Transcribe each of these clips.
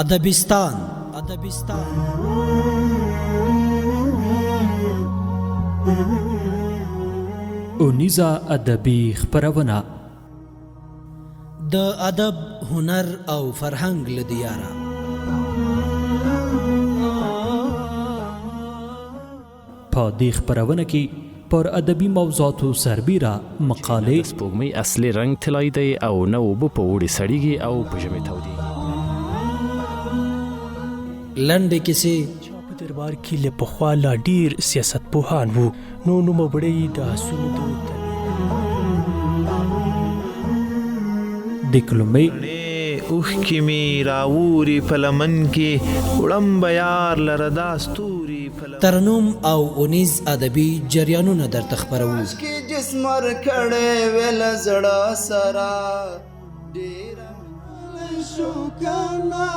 ادبستان اونیزه ادبي خپرونه د ادب، هنر او فرهنګ له دیاره. په دې خپرونه کې پر ادبي موضوعاتو سربیره مقالې، سپوږمۍ اصلي رنګ طلایی دی او نه اوبه په اوړي سړیږي او په ژمي تودیږي. لنډې کیسې په دربار کې له پخوا لا ډیر سیاست پوهان وو، نو نوموړی د آسونو د ډیکلومې اوښکې مې راوري په لمن کې وړم به یار لره دا ستوري ترنم او اونیز ادبي جریانونه درته خپرو. کې جسم ورکړې ویل زړه سره ډېر شو کنه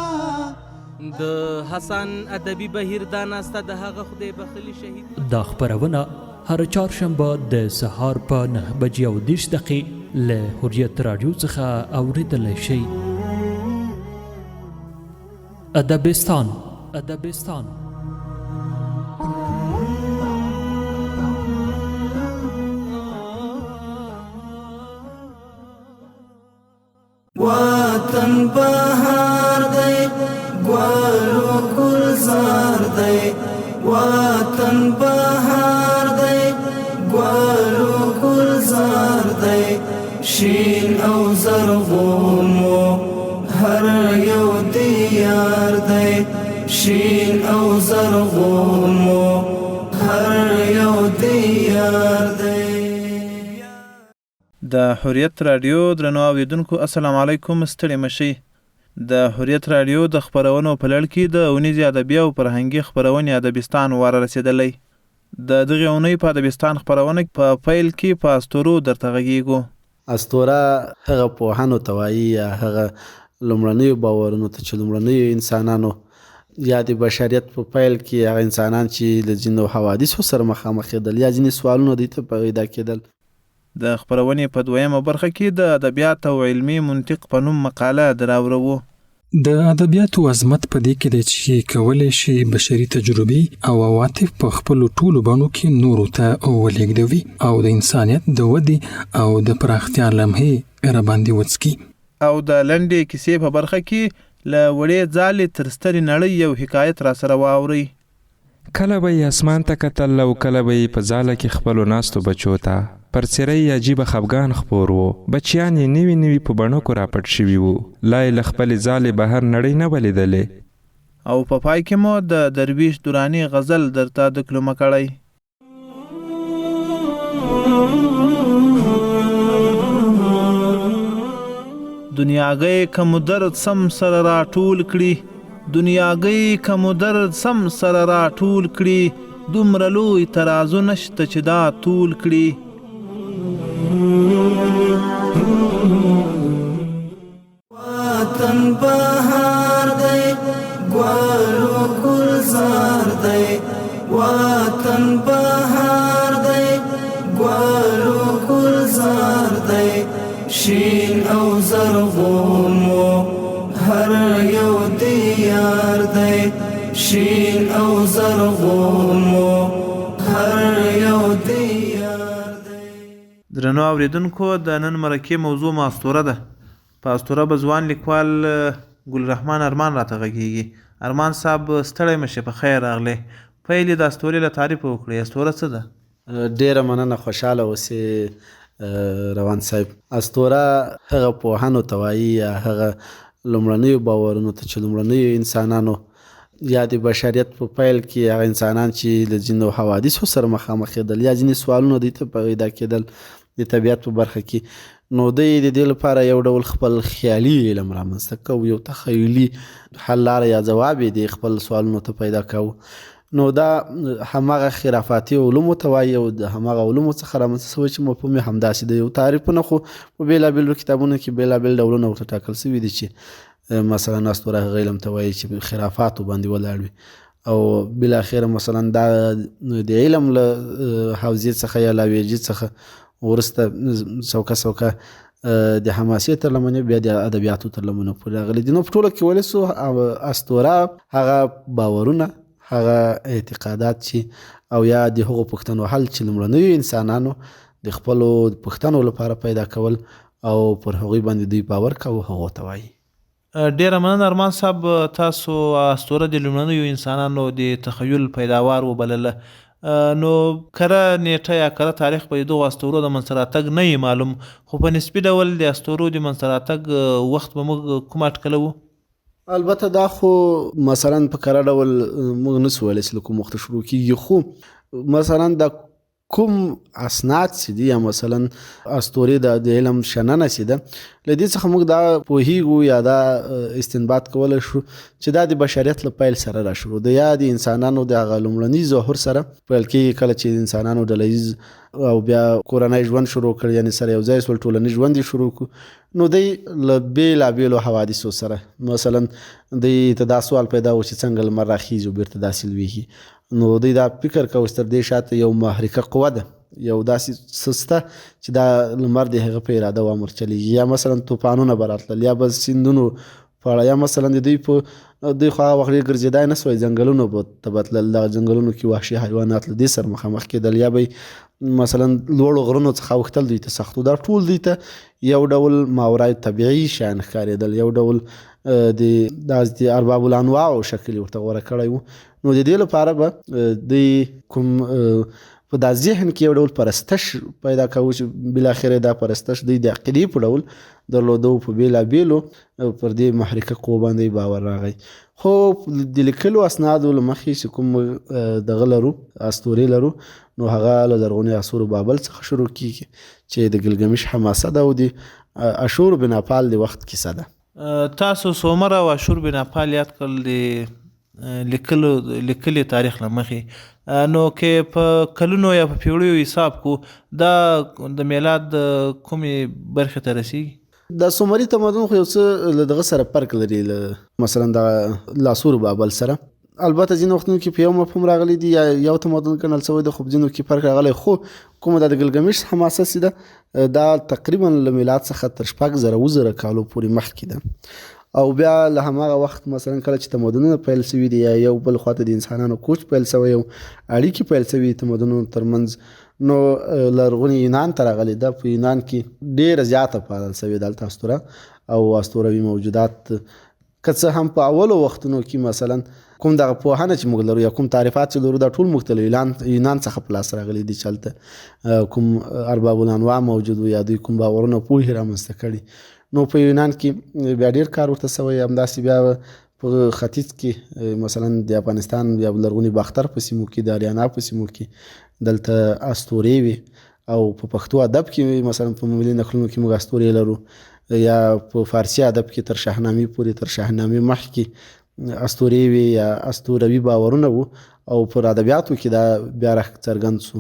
د حسن ادبي بهیر دا ناسته د هغه خدای بخلي شهید. دا خپرونه هر چهارشنبه د سهار په 9:30 له حریت رادیو څخه اوریدلی شئ. ادبستان وطن بهار دی ګلو ګلزار دی، وطن بهار دی ګلو ګلزار دی، شین او زرغون هر یو دیار دی، شین او زرغون هر یو دیار دی. د حریت رادیو درنو اوریدونکو السلام علیکم، ستړي مشئ. د حریت رادیو د خپرونو په لړ کې د اونیزې ادبي او فرهنګي خپرونې ادبستان واره رسېدلی. د دغې اونۍ په ادبستان خپرونه په پیل کې په اسطورو درته غږیږو. اسطوره هغه پوهانو ته وایي یا هغه لومړنیو باورونو ته چې لومړنیو انسانانو یا د بشریت په پیل کې هغه انسانان چې له ځینو حوادثو سره مخامخ کېدل یا ځینې سوالونه دوی ته پیدا کېدل. د خپرونې په دویمه برخه کې د ادبیات او علمي منطق په نوم مقاله دراوړو. د ادبیاتو عظمت په دې کې دی چې کولی شي بشري تجربې او عواطف په خپلو ټولو بڼو کې نورو ته ولېږدوي او د انسانیت د ودې او د پراختیا لمحې راباندې وڅکي. او د لنډې کیسې په برخه کې له وړې ځالې تر سترې نړۍ یو حکایت را سره واورئ. کله به یې اسمان ته کتل او کله به یې په ځاله کې خپلو ناستو بچو ته پر څیرۍ عجیبه خفګان خپور و. بچیان یې نوي نوي په بڼکو راپټ شوي وو، لا یې له خپلې ځالې بهر نړۍ نه ولیدلې. او په پای کې مو د درویش دراني غزل درته دکلمه کړی. دنیاګۍ که مو درد سم سره را ټول کړي، دنیاګۍ که مو درد سم سره را ټول کړي، دومره لوی ترازو نشته چې دا طول کړي. وطن بهار دی ګلو ګلزار دی، وطن بهار دی ګلو ګلزار دی، شین او زرغون هر یو دیار دی، شین او زرغون هر یو دیار دی. درنو اوریدونکو د نن مرکې موضوع اسطوره ده. په اسطوره به ځوان لیکوال ګلرحمان ارمان راته غږیږي. ارمان صاحب ستړی مشه، په خیر راغلی. پیل یې د اسطورې له تعریف وکړئ. اسطوره څه ده؟ ډیره مننه، خوشحاله اوسې روان صاحب. اسطوره هغه پوهانو ته وایي یا هغه لومړنیو باورونو ته چې لومړنیو انسانانو یا د بشریت په پیل کې هغه انسانان چې له ځینو حوادثو سره مخامخ کېدل یا ځینې سوالونه دوی ته پیدا کېدل د طبیعت په برخه کې، نو دوی د دې لپاره یو ډول خپل خیالي علم رامنځته کوو، یو تخیلي حل لاره یا ځواب یې د خپل سوالونو ته پیدا کوو. نو دا هماغه خرافاتي علومو ته وایي او د هماغه علومو څخه رامنځته شوی چې مفهوم یې همداسې دی. یو تعریفونه خو په بېلابېلو کتابونو کې بېلابېل ډولونه ورته ټاکل شوي دي چې مثلا اسطوره هغه علم ته وایي چې خرافاتو باندې ولاړ وي، او بالاخره مثلا دا د علم له حوزې څخه یا لاویجې څخه ورسته څوکه د حماسې تر لمنې بیا د ادبیاتو تر لمنې پورې راغلي دي. نو په ټوله کې ویلی سو اسطوره هغه باورونه، هغه اعتقادات چې او یا د هغو پوښتنو حل چې لومړنیو انسانانو د خپلو پوښتنو لپاره پیدا کول او پر هغوی باندې دوی باور کوو، هغو ته وایي. ډیره مننه ارمان صاحب، تاسو اسطوره د لومړنیو انسانانو د تخیل پیداوار وبلله. نو کره نیټه یا کره تاریخ په دغو اسطورو د منځته راتګ نه یې معلوم، خو په نسبي ډول د اسطورو د منځته راتګ وخت به موږ کوم اټکله وو؟ البته دا خو مثلا په کره ډول موږ نسو ویلی چې له کوم وخته شروع کېږي، خو مثلا دا کوم اسناد چې دي یا مثلا اسطورې د علم شننه چې ده، له دې څخه موږ دا پوهیږو یا دا استنباط کولی شو چې دا د بشریت له پیل سره را شروع ده، یا د انسانانو د هغه لومړني ظهور سره پیل کېږي، کله چې انسانانو ډلهییز او بیا کورنی ژوند شروع کړ، یعنې سره یو ځای سول، ټولنیز ژوند یې شروع کړو. نو دی له بېلابېلو حوادثو سره مثلا دوی ته دا سوال پیدا و چې څنګه لمر راخیږي او بیرته داسې لویږي. نو دوی دا فکر کوي چې تر دې شاته یو محرکه قوه ده، یو داسې څه شته چې دا لمر د هغه په اراده و امر چلیږي، یا مثلا طوفانونه به راتلل، یا به سیندونو په اړه، یا مثلا د دوی په دوی خو هغه وخت ډېر ګرځېدای نه سوی، ځنګلونو ته به تلل، دغه ځنګلونو کې وحشي حیوانات له دې سره مخامخ کېدل، یا به مثلا لوړو غرونو څخه اوښتل دوی ته سختو. دا ټول دوی ته یو ډول ماورای طبیعي شیان ښکارېدل، یو ډول د ارباب الانواعو شکل یې ورته غوره کړی و. نو د دې لپاره به دوی کوم په دا ذهن کې یو ډول پرستش پیدا کوو چې بالاخره دا پرستش دوی د عقیدې په ډول درلودو، په بېلابېلو پر دې محرکه قوه باندې باور راغی. خو د لیکلو اسنادو له مخې چې کوم دغه لرو اسطورې لرو، نو هغه له لرغوني عصور بابل څخه شروع کېږي چې د ګلګمش حماسه ده او د اشور بن افال د وخت کیسه ده. تاسو سومر او اشور بن افال یاد کړل د لیکلي تاریخ له مخې، نو که په کلونو یا په پیړیو حساب کو دا د میلاد کومې برخې ته رسیږي؟ د سومري تمدن خو یو څه له دغه سره فرق لري، مثلا د لاسور بابل سره. البته ځینې وختونو کې په یو مفهوم راغلی دي یا یو تمدن ګڼل شوی ده، خو ځینو کې فرق راغلی. خو کومه د ګلګمش حماسه چې ده دا تقریبا له میلاد څخه تر 5000 کالو پورې مخکې ده. او بیا له هماغه وخت مثلا کله چې تمدنونه پیل شوي دي یا یو بل خواته د انسانانو کوچ پیل شوی او اړیکې پیل شوي تمدنونو ترمنځ، نو لرغوني یونان ته راغلی ده. په یونان کې ډېره زیاته پالل شوې ده دلته اسطوره او اسطوروي موجودات، که څه هم په اولو وختونو کې مثلا کوم دغه پوهنه چې موږ لرو یا کوم تعریفات چې لرو دا ټول مختلف یونان څخه په لاس راغلي دي، چې هلته کوم ارباب الانواع موجود و یا دوی کوم باورونه پوهې رامنځته کړي. نو په یونان کې بیا ډېر کار ورته شوی. همداسې بیا په ختیځ کې مثلا د افغانستان یا لرغوني باختر په سیمو کې، د اریانا په سیمو کې دلته اسطورې وي، او په پښتو ادب کې مثلا په ملي نقلونو کې موږ اسطورې لرو، یا په فارسي ادب کې تر شاهنامې پورې، تر شاهنامې مخکې اسطورې وي یا اسطوروي باورونه وو، او پر ادبیاتو کې دا بیا څرګند سو.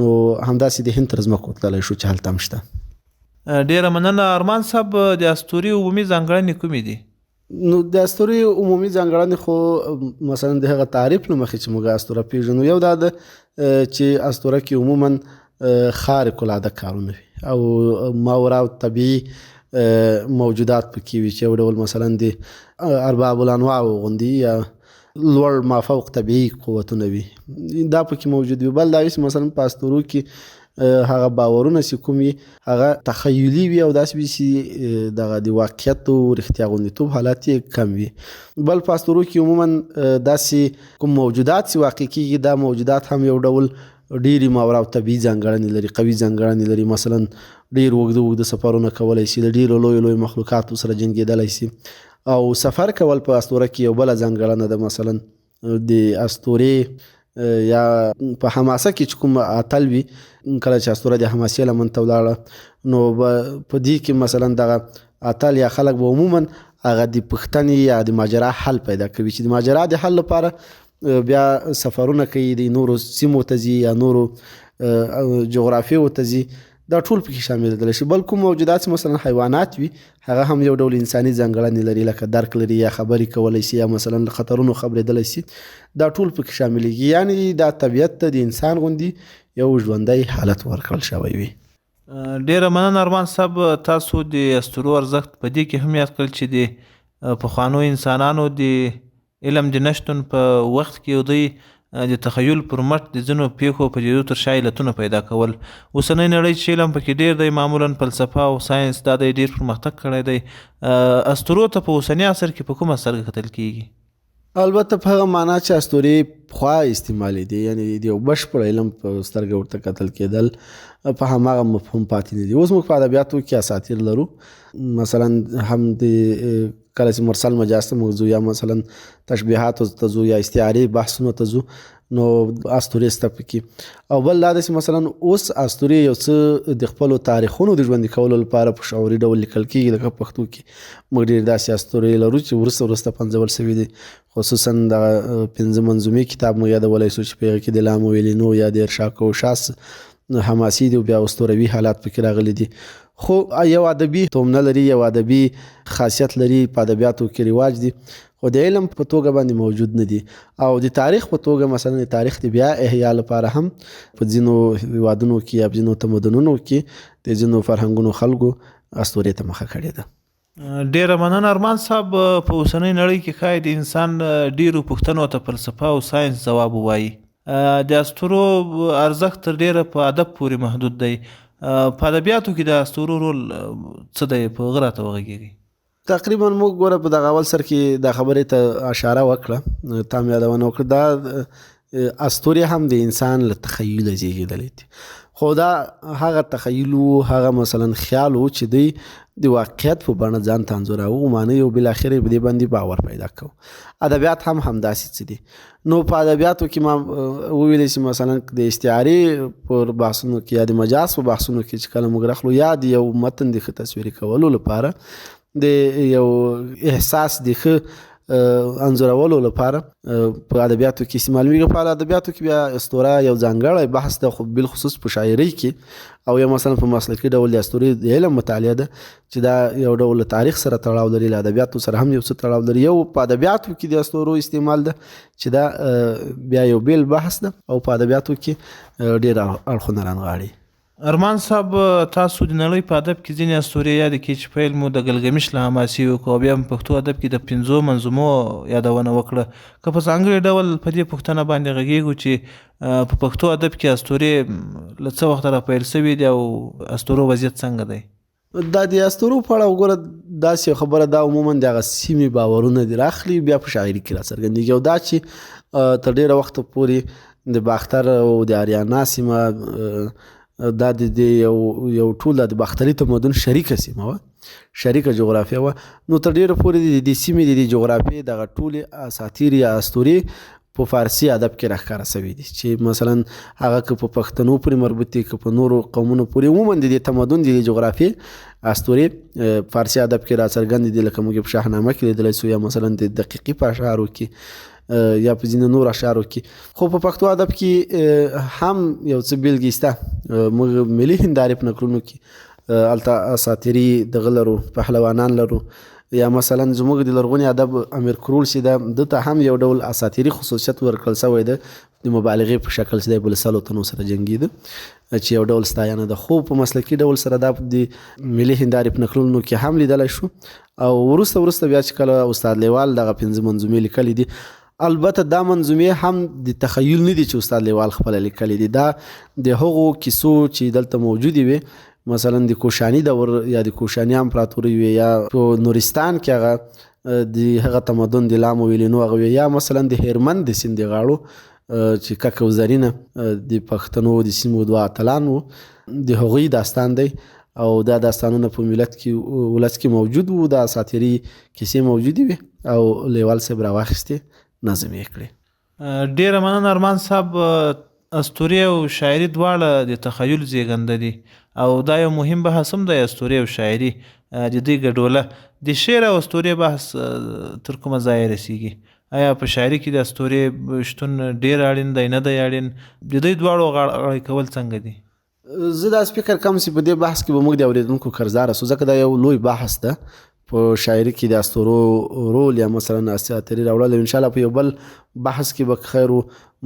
نو همداسې د هند تر ځمکو تللی شو چې هلته هم شته. ډیره مننه ارمان صاحب، د اسطورې عمومي ځانګړنې کومې دي؟ نو د اسطورې عمومي ځانګړنې خو مثلا د هغه تعریف له مخې چې موږ اسطوره پیژنو، یو دا ده چې اسطوره کې عموما خارق العاده کارونه وي او ماورا او طبیعي موجودات پکې وي، چې یو ډول مثلا د ارباب الانواع غوندي یا لوړ مافوق طبیعي قوتونه وي، دا پکې موجود وي. بل دا وي چې مثلا په اسطورو کې هغه باورونه چې کوم وي هغه تخیلي وي او داسې وي چې دغه د واقعیت او رښتیا غوندېتوب حالات یې کم وي. بل په اسطورو کې عموما داسې کوم موجودات چې واقع کېږي، دا موجودات هم یو ډول ډېرې ماورا او طبیعي ځانګړنې لري، قوي ځانګړنې لري. مثلا ډېر اوږده سفرونه کولی شي، د ډېرو لویو مخلوقاتو سره جنګېدلی شي، او سفر کول په اسطوره کې یو بله ځانګړنه ده. مثلا د اسطورې یا په حماسه کې چې کوم اتل وي، کله چې اسطوره د حماسې لمن ته ولاړه، نو په دې کې مثلا دغه اتل یا خلک به عموما هغه د پوښتنې یا د ماجرا حل پیدا کوي، چې د ماجرا د حل لپاره بیا سفرونه کوي، د نورو سیمو ته ځي یا نورو جغرافیو ته ځي. دا ټول پکې شامل شي. بل کوم موجودات مثلا حیوانات وي، هغه هم یو ډول انساني ځانګړنې لري، لکه درک لري یا خبرې کولی شي یا مثلا له خطرونو خبرېدلی شي. دا ټول پکې شاملېږي. یعنې دا طبیعت ته د انسان غوندي یو ژوندی حالت ورکړل شوی وي. ډیره مننه ارمان صاحب. تاسو د اسطورو ارزښت په دې کې هم یاد کړل چې د پخوانو انسانانو د علم د نشتون په وخت کې دوی د تخیل پر مټ د ځینو پیښو په لیدو تر شا علتونه پیدا کول. اوسنۍ نړۍ چې علم پکې ډیر دی، معمولا فلسفه او ساینس دا دی ډیر پرمختګ کړی دی. اسطورو ته په اوسني عصر کې په کومه سترګه کتل کیږي؟ البته په هغه معنا چې اسطورې پخوا استعمالي دي، یعنی د یو بشپړ علم په سترګه ورته کتل کېدل په هماغه مفهوم پاتې نه دي. اوس موږ په ادبیاتو کې اساطیر لرو، مثلا هم د کله چې مرسل مجاز ته موضوع یا مثلا تشبیهاتو ته ځو یا استعارې بحثونو ته ځو نو اسطورې سته پکې. او بل دا چې مثلا اوس اسطورې یو څه د خپلو تاریخونو د ژوندي کولو لپاره په شعوري ډول لیکل کېږي. لکه پښتو کې موږ ډېر داسې اسطورې لرو چې وروسته پنځول سوي دي، خصوصا د 5 منظومې کتاب مو یادولی سو چې په هغې کې د لامو ویلینو یا د ارشاد کوشاس حماسي دي او بیا اسطوروي حالات پکې راغلي دي. خو یو ادبي تومنه لري، یو ادبي خاصیت لري، په ادبیاتو کې رواج دي، خو د علم په توګه باندې موجود نه دي. او د تاریخ په توګه مثلا د تاریخ د بیا احیا لپاره هم په ځینو هیوادونو کې یا ځینو تمدنونو کې د ځینو فرهنګونو خلکو اسطورې ته مخه کړې ده. ډیره مننه ارمان صاحب. په اوسنۍ نړۍ کې ښایي د انسان ډیرو پوښتنو ته فلسفه او ساینس ځواب ووایي. د اسطورو ارزښت تر ډیره په ادب پورې محدود دی. په ادبیاتو کې د اسطورو رول څه دی؟ په هغه راته وغږېږئ. تقریبا موږ ګوره په دغه اول سر کې دا خبرې ته اشاره وکړه، تا مې یادونه وکړه. دا اسطورې هم د انسان له تخیله زیږېدلی دي، خو دا هغه تخیل و، هغه مثلا خیال و چې دوی د واقعیت په بڼه ځان ته انځوراوه، ومانه او بالاخره په دې باندې باور پیدا کوو. ادبیات هم همداسې څه دي. نو په ادبیاتو کې ما وویلی چې مثلا د استعارې پر بحثونو کې یا د مجاز په بحثونو کې چې کله موږ راخلو یا د یو متن د ښه تصویري کولو لپاره، د یو احساس د ښه انځورولو لپاره په ادبیاتو کې استعمالېږي. په ادبیاتو کې بیا اسطوره یو ځانګړی بحث ده، خو بالخصوص په شاعرۍ کې او یا مثلا په مسلکي ډول د اسطورې د علم مطالعه ده چې دا یو ډول تاریخ سره تړاو لري، له ادبیاتو سره هم یو څه تړاو لري. یو په ادبیاتو کې د اسطورو استعمال ده چې دا بیا یو بیل بحث ده، او په ادبیاتو کې ډېر اړخونه رانغاړي. ارمان صاحب، تاسو د نړۍ په ادب کې ځینې اسطورې یادې کړي چې پیل مو د ګلګمش له حماسي وکړو، او بیا په پښتو ادب کې د 5 منظومو یادونه وکړه. که په ځانګړي ډول په دې پوښتنه باندې غږېږو چې په پښتو ادب کې اسطورې له څه وخته راپیل سوي دي او اسطورو وضعیت څنګه دی؟ دا د اسطورو په اړه وګوره داسې خبره دا عموما د هغه سیمې باورونه دي راخلي، بیا په شاعري کې راڅرګندېږي. او دا چې تر ډېره وخته پورې د باختر او د اریانا سیمه دا د یو ټول د باختري تمدن شریکه سیمه وه، شریکه جغرافیه وه. نو تر ډېره پورې د سیمې د جغرافیې دغه ټولې اساطیر یا اسطورې په فارسي ادب کې راښکاره سوي دي، چې مثلا هغه که په پښتنو پورې مربوط دي، که په نورو قومونو پورې، عموما د دې تمدن د جغرافیې اسطورې فارسي ادب کې راڅرګندې دي. لکه موږ په شاهنامه کې لیدلی سو، یا مثلا د دقیقي په اشعارو کې، یا په ځینې نور اشعارو کې. خو په پښتو ادب کې هم یو څه بیلګې شته. موږ ملي هندارې په نکلونو کې هلته اساطیري دغه لرو، پهلوانان لرو، یا مثلا زموږ د لرغوني ادب امیر کروړ چې ده، ده ته هم یو ډول اساطیري خصوصیت ورکړل سوی ده د مبالغې په شکل چې دی په 100 تنو سره جنګېده، چې یو ډول ستاینه ده. خو په مسلکي ډول سره دا د ملي هندارې په نکلونو کې هم لیدلی شو. او وروسته بیا چې کله استاد لیوال دغه 5 منظومې لیکلي دي، البته دا منظومې هم د تخیل نه دي چې استاد لیوال خپله لیکلي دي، دا د هغو کیسو چې دلته موجودې وي، مثلا د کوشاني دور یا د کوشاني امپراتوري وي، یا په نورستان کې هغه د هغه تمدن د لامو ویلینو هغه وي، یا مثلا د هرمند د سیند د غاړو چې کک او زرینه د پښتنو د سیمو 2 اتلان وو، د هغوی داستان دی. او دا داستانونه په ملت کې ولس کې موجود وو، دا اساطیري کیسې موجودې وي او لیوال صاحب راواخیستې نظم یې کړې. ډیره مننه ارمان صاحب. اسطورې او شاعري دواړه د تخیل زیږنده دي، او دا یو مهم بحث هم دی، اسطورې او شاعري د دوی ګډوله. د شعر او اسطورې بحث تر کومه ځایه رسیږي؟ آیا په شاعري کې د اسطورې شتون ډیر اړین دی، نه دی اړین؟ د دوی دواړو غاړه کول څنګه دي؟ زه داسې فکر کوم چې په دې بحث کې به موږ د اورېدونکو قرضداره سو، ځکه دا یو لوی بحث ده په شاعري کې د اسطورو رول یا مثلا اساطیري راوړل. ان شاء الله په یو بل بحث کې به خیر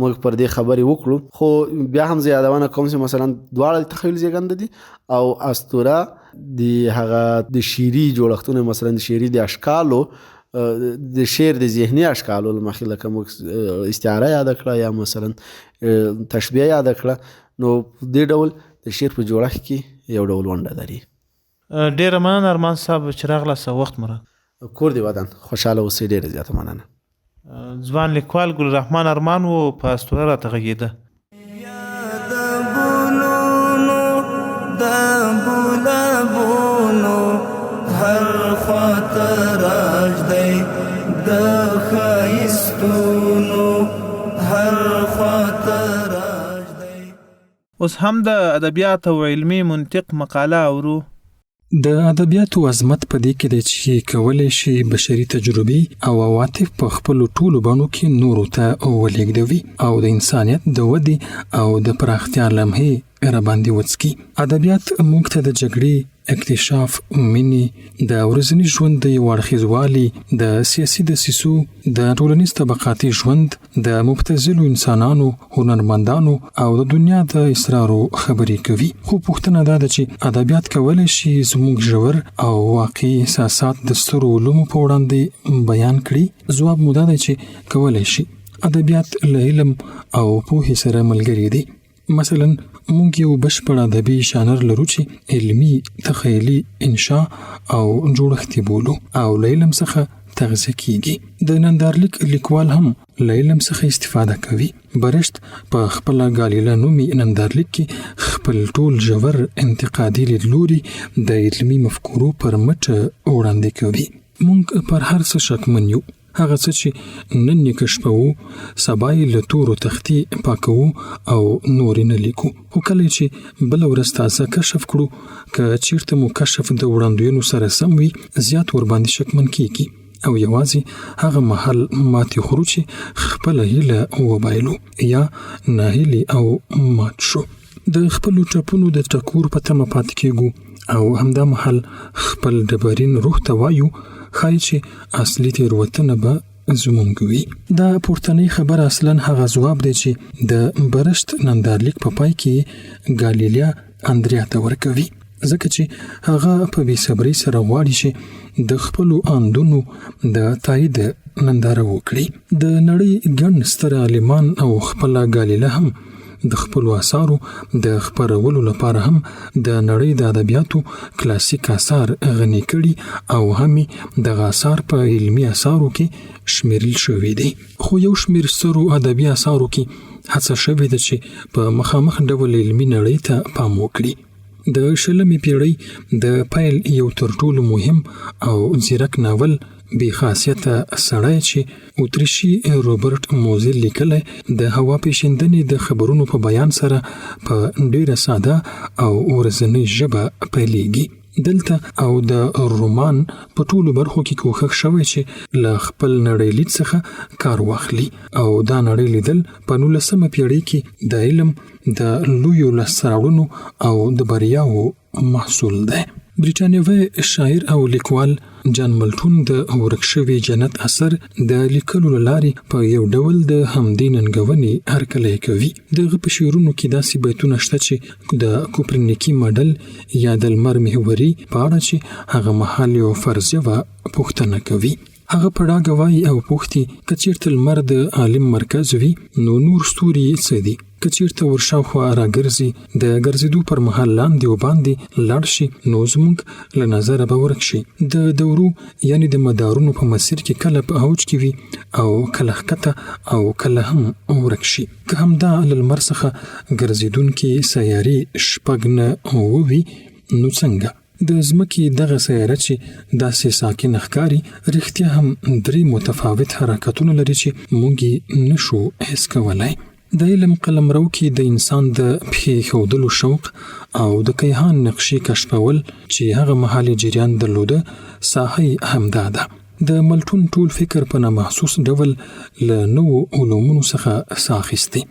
موږ پر دې خبرې وکړو. خو بیا هم زه یادونه کوم چې مثلا دواړه تخیل زیږنده دي او اسطوره د هغه د شعري جوړښتونو مثلا د شعري د اشکالو د شعر د ذهني اشکالو مخې لکه موږ استعاره یاد کړه یا مثلا تشبیه یاد کړه، نو دې ډول د شعر په جوړښت کې یو ډول ونډه لري. ډیره مننه ارمان صاحب چې راغلاست، وخت مو راکړ. کور دې ودان، خوشحاله اوسئ. ډیره زیاته مننه. ځوان لیکوال ګل الرحمن ارمان و په اسطوره راته غږېده. د بولابونو هر خواته راج دی، د ښایستونو هر خواته راج دی. اوس هم د ادبیات او علمي منطق مقاله اورو. د ادبیاتو عظمت په دې کې دی چې کولی شي بشري تجربې او عواطف په خپلو ټولو بڼو کې نورو ته ولېږدوي او د انسانیت د ودې او د پراختیا لمحې راباندې وڅکي. ادبیات موږ ته د جګړې، اکتشاف، مینې، د ورځني ژوند د یو اړخیزوالي، د سیاسي دسیسو، د ټولنیز طبقاتي ژوند، د مبتذلو انسانانو، هنرمندانو او د دنیا د اسرارو خبرې کوي. خو پوښتنه دا ده چې ادبیات کولی شي زموږ ژور او واقعي احساسات د سترو علومو په وړاندې بیان کړي؟ ځواب مو دا دی چې کولی شي. ادبیات له علم او پوهې سره ملګري دي. مثلا موږ یو بشپړ ادبي ژانر لرو چې علمي، تخیلي، انشا او جوړښتي بولو او له علم څخه تغذیه کیږي. د نندارلیک لیکوال هم له علم څخه استفاده کوي. برشت په خپله ګالیله نومي نندارلیک کې خپل ټول ژور انتقادي لیدلوري د علمي مفکورو پر مټ وړاندې کوي. موږ پر هر څه شکمن یو. هغه څه چې نن یې کشفوو سبا یې له تورو تختې پاکوو او نور نه لیکو. خو کله چې بله ورځ تازه کشف کړو، که چیرته مو کشف د وړاندوینو سره سم وي، زیات ورباندې شکمن کیږي او یوازې هغه مهال ماتې خورو چې خپله هیله وبایلو یا ناهیلي او مات شو. د خپلو ټپونو د ټکور په تمه پاتې کیږو او همدا مهال خپل ډبرین روح ته وایو ښایي چې اصلي تېروتنه به زموږ وي. دا پورتنۍ خبر اصلا هغه ځواب دی چې د برشت نندارلیک په پای کې ګالیلیا اندریا ته ورکوي، ځکه چې هغه په بېصبرۍ سره غواړي چې د خپلو اندونو د تایید ننداره وکړي. د نړۍ ګڼ ستر عالمان او خپله ګالیله هم د خپلو اثارو د خپرولو لپاره هم د نړۍ د ادبیاتو کلاسیک اثار غني کړي او هم دغه اثار په علمي اثارو کې شمیرل شوي دي. خو یو شمیر سترو ادبي اثارو کې هڅه شوې ده چې په مخامخ ډول علمي نړۍ ته پام وکړي. د 20مې پیړۍ د پیل یو تر ټولو مهم او ځیرک ناول بې خاصیته سړی چې اتریشي روبرټ موزل لیکلی د هوا پیژندنې د خبرونو په بیان سره په ډیره ساده او ورځنۍ ژبه پیلیږي. دلته او د رومان په ټولو برخو کې کوښښ شوی چې له خپل نړۍ لید څخه کار واخلي او دا نړۍ لیدل په 19مه پیړۍ کې د علم د لویو لاسته راوړنو او د بریاو محصول دی. بریټانیوي شاعر او لیکوال جان ملټون د ورک شوي جنت اثر د لیکلو له لارې په یو ډول د همدې ننګونې هرکلی کوي. دغه په شعرونو کې داسې بیتونه شته چې د کوپرنیکي ماډل یا د لمر محوري په اړه چې هغه مهال یو فرضیه پوښتنه کوي. هغه په ډاګه وایي او پوښتي که چیرته لمر د عالم مرکز وي نو نور ستوري څه دي؟ که چیرته ورشاوخوا راګرځي د ګرځېدو پر مهال لاندې و باندې لاړ شي نو زموږ له نظره به ورک شي. د دورو یعنی د مدارونو په مسیر کې کله په اوج کې وي او کله ښکته او کله هم ورک شي. که همدا له لمر څخه ګرځېدونکې سیارې شپږ نه ووي نو څنګه؟ د ځمکې دغه سیاره چې داسې ساکن ښکاري رښتیا هم 3 متفاوت حرکتونه لري چې موږ یې نشو حس کولی. د علم قلمرو کې د انسان د پښې ښودلو شوق او د کیهان نقشې کشفول چې هغه مهال جریان درلوده ساحه همدا ده. د ملټون ټول فکر په نامحسوس ډول له نوو علومونو څخه ساه اخیستی.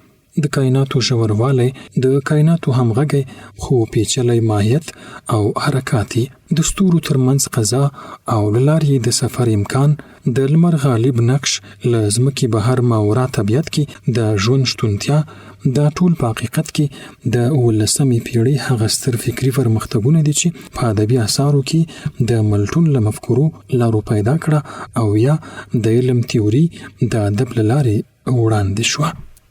د کائناتو ژوروالی، د کائناتو همغږی خو پیچلی ماهیت او حرکاتي، د ستورو ترمنځ قضا او له لارې د سفر امکان، د لمر غالب نقش، له ځمکې بهر ماورا طبیعت کې د ژوند شتونتیا، دا ټول په حقیقت کې د 19مې پیړۍ هغه ستر فکري پرمختګونه دي چې په ادبي اثارو کې د ملټون له مفکورو لارو پیدا کړه او یا د علم تیوري د ادب له لارې وړاندې شوه.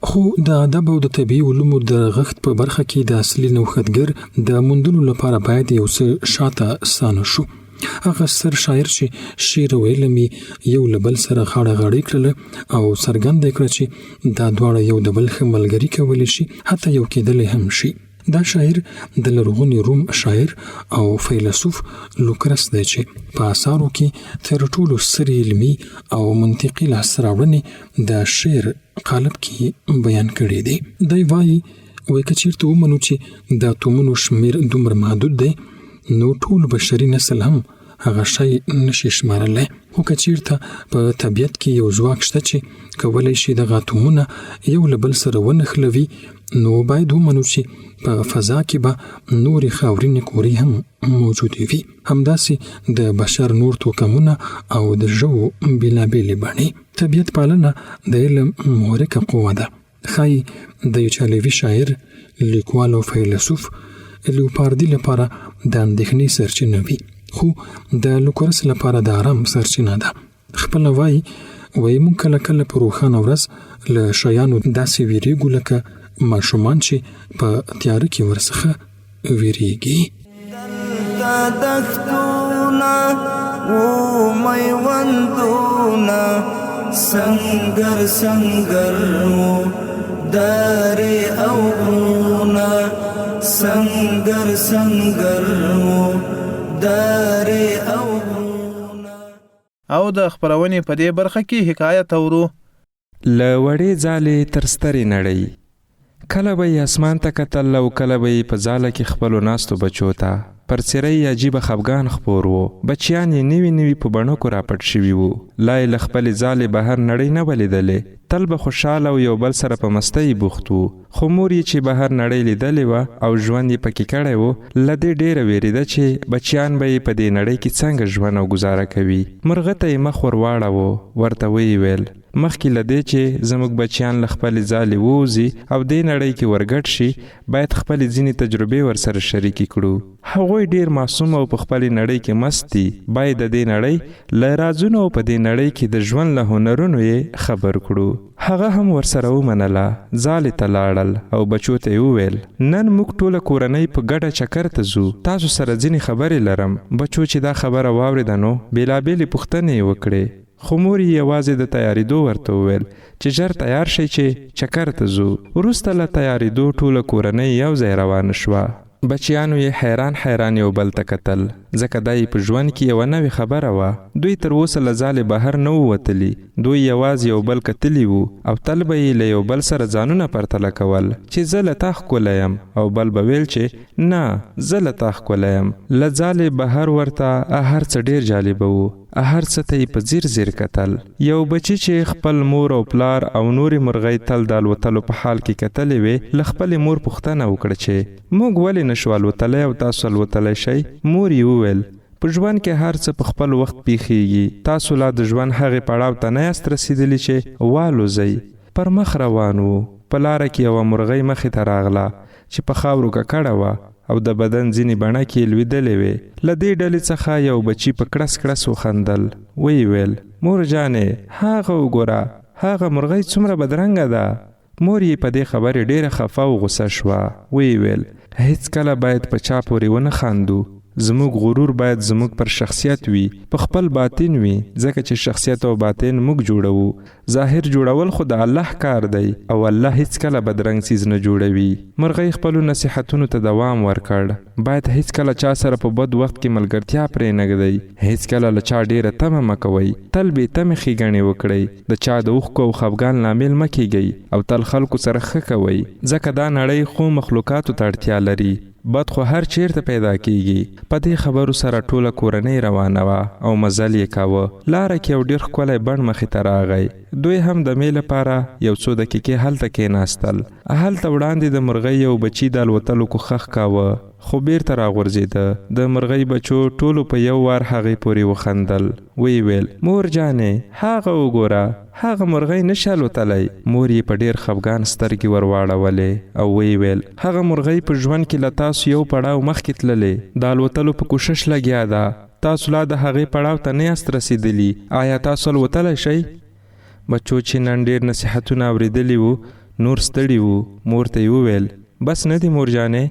خو د ادب او د طبیعي علومو د رغښت په برخه کې د اصلي نوښتګر د موندلو لپاره باید یو څه شاته ستانه شو. هغه ستر شاعر چې شعر او علم یو له بل سره غاړه غړۍ کړله او څرګنده کړه چې دا دواړه یو د بل ښه ملګري کولی شي، حتی یو کېدلی هم شي. دا شاعر د لرغوني روم شاعر او فیلسوف لوکرس دی چې په اثارو کې تر ټولو سترې علمي او منطقي لاسته راوړنې د شعر قالب کې بیان کړي دي. دی وایي که چېرته ومنو چې د اتومونو شمېر دومره محدود دی، نو ټول بشري نسل هم هغه شی نشي شمارلی. خو که چېرته په طبیعت کې یو ځواک شته چې کولی شي دغه اتومونه یو له بل سره ونښلوي، نو باید ومنو چې په فضا کې به نورې خاورینې کورې هم موجودې وي. همداسې د بشر نور توکمونه او د ژوو بېلابېلې بڼې. طبیعت پالنه د علم محرکه قوه ده. ښایي د ایټالوي شاعر، لیکوال او فیلسوف لیوپاردي لپاره د اندېښنې سرچینه وي، خو د لوکرس لپاره د آرام سرچینه ده. خپله وایي موږ کله کله په روښانه ورځ له شیانو داسې ویریږو لکه ماشومان چې په تیاره کې ورڅخه ویریږي. دلته دښتونه و میوندونه، سنګر سنګر و دارې او غرونه، سنګر سنګر و دارې او غرونه. او د خپرونې په دې برخه کې حکایت اورو. له وړې ځالې تر سترې نړۍ، کله به یې اسمان ته کتل او کله به یې په ځاله کې خپلو ناستو بچو ته پر څیرۍ عجیبه خفګان خپور و. بچیان یې نوي نوي په بڼکو راپټ شوي وو. لا یې له خپلې ځالې بهر نړۍ نه ولیدلې. تل به خوشحاله او یو بل سره په مستۍ بوخت وو. خو مور یې چې بهر نړۍ لیدلې وه او ژوند یې پکې کړی و، له دې ډېره وېرېده چې بچیان به یې په دې نړۍ کې څنګه ژوند او ګزاره کوي. مرغه ته یې مخ ور واړاوه، ورته ویې ویل مخکې له دې چې زموږ بچیان له خپلې ځالې ووځي او دې نړۍ کې ورګډ شي، باید خپلې ځینې تجربې ورسره شریکې کړو. هغوی ډېر معصوم او په خپلې نړۍ کې مست دي. باید د دې نړۍ له رازونو او په دې نړۍ کې د ژوند له هنرونو یې خبر کړو. هغه هم ورسره ومنله. ځالې ته لاړل او بچو ته یې وویل نن موږ ټوله کورنۍ په ګډه چکر ته ځو. تاسو سره ځینې خبرې لرم. بچو چې دا خبره واورېده نو بېلابېلې پوښتنې یې وکړې. خو مور یې یوازې د تیارېدو ورته وویل چې ژر تیار شئ چې چکر ته ځو. وروسته له تیارېدو ټوله کورنۍ یو ځای روانه شوه. بچیانو یې حیران حیران یو بل ته کتل، ځکه دا یې په ژوند کې یوه نوې خبره وه. دوی تر اوسه له ځالې بهر نه ووتلي. دوی یوازې یو بل کتلي وو او تل به یې له یو بل سره ځانونه پرتله کول چې زه له تا ښکلی یم، او بل به ویل چې نه زه له تا ښکلی یم. له ځالې بهر ورته هر څه ډېر جالبه وو. هر څه ته یې په ځیر ځیر کتل. یو بچی چې خپل مور او پلار او نورې مرغۍ تل د الوتلو په حال کې کتلې وې، له خپلې مور پوښتنه وکړه چې موږ ولې نشو الوتلی او تاسو الوتلی شئ؟ مور یې وویل په ژوند کې هر څه په خپل وخت پیښیږي. تاسو لا د ژوند هغې پړاو ته نه یاست رسېدلي چې والوځئ. پر مخ روان وو. په لاره کې یوه مرغۍ مخې ته راغله چې په خاورو ککړه وه او د بدن ځینې بڼکې یې لوېدلې وې. له دې ډلې څخه یو بچي په کړس کړس وخندل. ویې ویل مور جانې هغه وګوره، هغه مرغۍ څومره بدرنګه ده. مور یې په دې خبرې ډېره خفه او غوسه شوه. ویې ویل هیڅکله باید په چا پورې ونه خاندو. زموږ غرور باید زموږ پر شخصیت وي، په خپل باطن وي، ځکه چې شخصیت او باطن موږ جوړوو. ظاهر جوړول خو د الله کار دی او الله هیڅکله بدرنګ څیز نه جوړوي. مرغۍ خپلو نصیحتونو ته دوام ورکړ. باید هیڅکله چا سره په بد وخت کې ملګرتیا پرې نږدئ. هیڅکله له چا ډېره تمه مه کوئ. تل بې تمې ښېګڼې وکړئ. د چا د اوښکو او خفګان لامل مه کیږئ او تل خلکو سره ښه کوئ، ځکه دا نړۍ خو مخلوقاتو ته اړتیا لري. بد خو هر چیرته پیدا کیږي. په دې خبرو سره ټوله کورنۍ روانه وه او مزل یې کاوه. لاره کې یو ډېر ښکلی بڼ مخې ته راغی. دوی هم د مې لپاره یو څو دقیقې هلته کېناستل. هلته وړاندې د مرغۍ یو بچي د الوتلو کوښښ کاوه خو بیرته راغورځېده. د مرغۍ بچو ټولو په یو وار هغې پورې وخندل. ویې ویل مور جانې هغه وګوره، هغه مرغۍ نشي الوتلی. مور یې په ډېر خفګان سترګې ور واړولې او ویې ویل هغه مرغۍ په ژوند کې له تاسو یو پړاو مخکې تللې، د الوتلو په کوشش لګیا ده. تاسو لا د هغې پړاو ته نه یاست رسېدلي. آیا تاسو الوتلی شئ؟ بچو چې نن ډېر نصیحتونه اورېدلي وو نور ستړي وو. مور ته یې وویل بس نه دی مور جانې،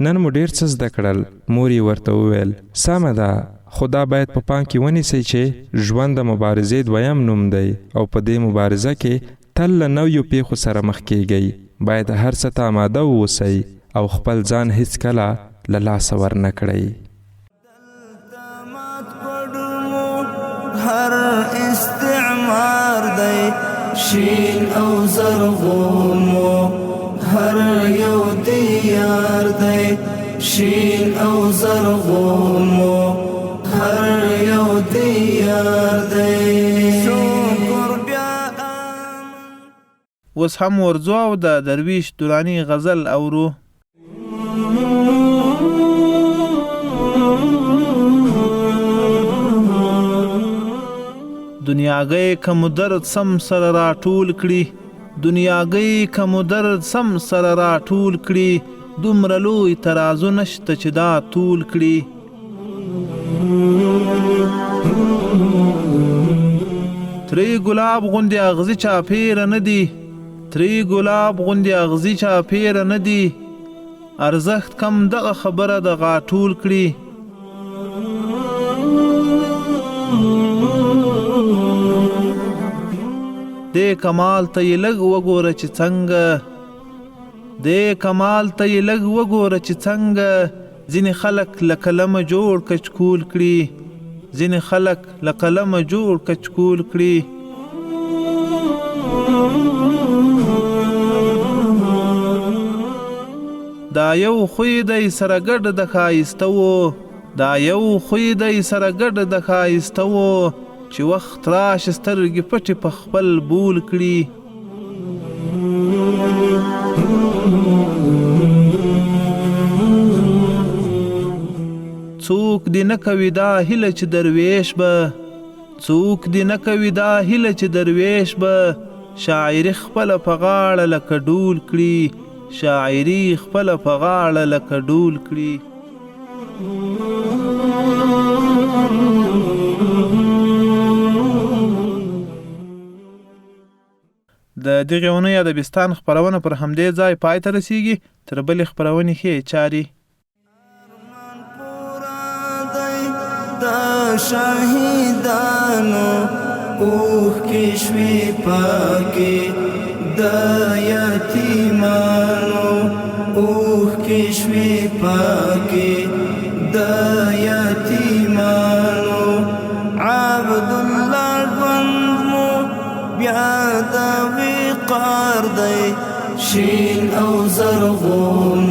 نن مو ډېر څه زده کړل. مور یې ورته وویل سمه ده، خو دا باید په پام کې ونیسئ چې ژوند د مبارزې دویم نوم دی او په دې مبارزه کې تل له نویو پیښو سره مخ کیږئ. باید هر څه ته آماده واوسئ او خپل ځان هیڅکله له لاسه ورنه کړئ. هر استعمار دی شین او زرغون هر یو دیار دی شین او زرغون هر یو دیار دی شکر بیا اوس هم ورځو او د درویش درانی غزل اورو. دنیاګۍ که مو درد سم سره راټول کړي، دنیاګۍ که مو درد سم سره راټول کړي، دومره لوی ترازو نشته چې دا طول کړي. ترې ګلاب غوندې اغزي چاپېره نه دي، ترې ګلاب غوندې اغزي چاپېره نه دي، ارزښت کم دغه خبره د غاټول کړي. دې کمال ته یې لږ وګوره چې څنګه، دې کمال ته یې لږ وګوره چې څنګه ځینې خلک له قلمه جوړ کچکول کړي، ځینې خلک له قلمه جوړ کچکول کړي. دا یو خوی دی سره ګډ د ښایسته و، دا یو خوی دی سره ګډ د ښایسته و، چې وخت راشي سترګې پټې په خپل بول کړي. څوک دې نه کوي دا هیله چې درویش به، څوک دې نه کوي دا هیله چې درویش به، شاعري خپله په غاړه لکه ډول کړي، شاعري خپله په غاړه لکه ډول کړي. د دغې اونۍ ادبستان خپرونه پر همدې ځای پای ته رسیږي. تر بلې خپرونې ښې چارې. د شهیدانو اوښکې شوې پاکې، د یتیمانو اوښکې شوې پاکې، د یتیمانو عبدالله ژوند مو بیا د وقار دی شین او زرغون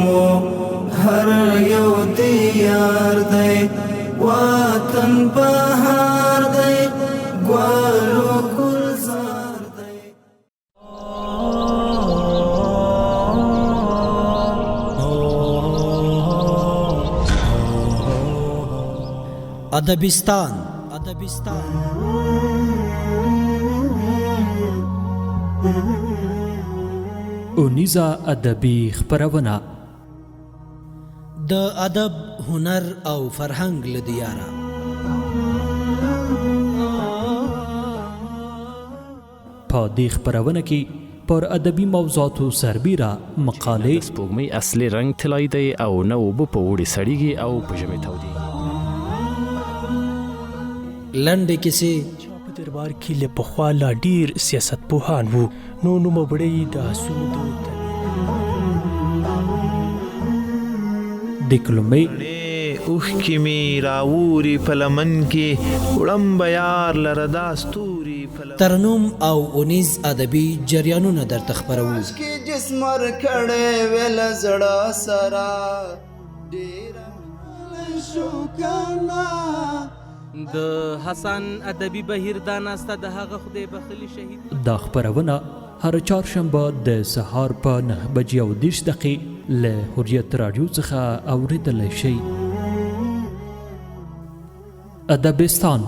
هر یو دیار دی، وطن بهار دی ګلو ګلزار دی. ادبستان اونیزه ادبي خپرونه د ادب، هنر او فرهنګ له دیاره. په دې خپرونه کې پر ادبي موضوعاتو سربیره مقالې، د سپوږمۍ اصلي رنګ طلایي دی او نه اوبه په اوړي سړیږي او په ژمي تودېږي. لنډې کیسې په دربار کې له پخوا لا ډیر سیاست پوهان وو، نو نوموړی د آسونو د دکلمې اوښکې مې راوري په لمن کې، وړم به یار لره دا ستوري. ترنم او اونیز ادبي جریانونه درته خپروو. جسمر کړه ویل زړه سرا د حسن ادبي بهیر دا ناسته د هغه خدای بخلي شهید دا خپرونه هر چهارشنبه د سهار په 9:30 له حریت رادیو څخه اوریدلی شئ. ادبستان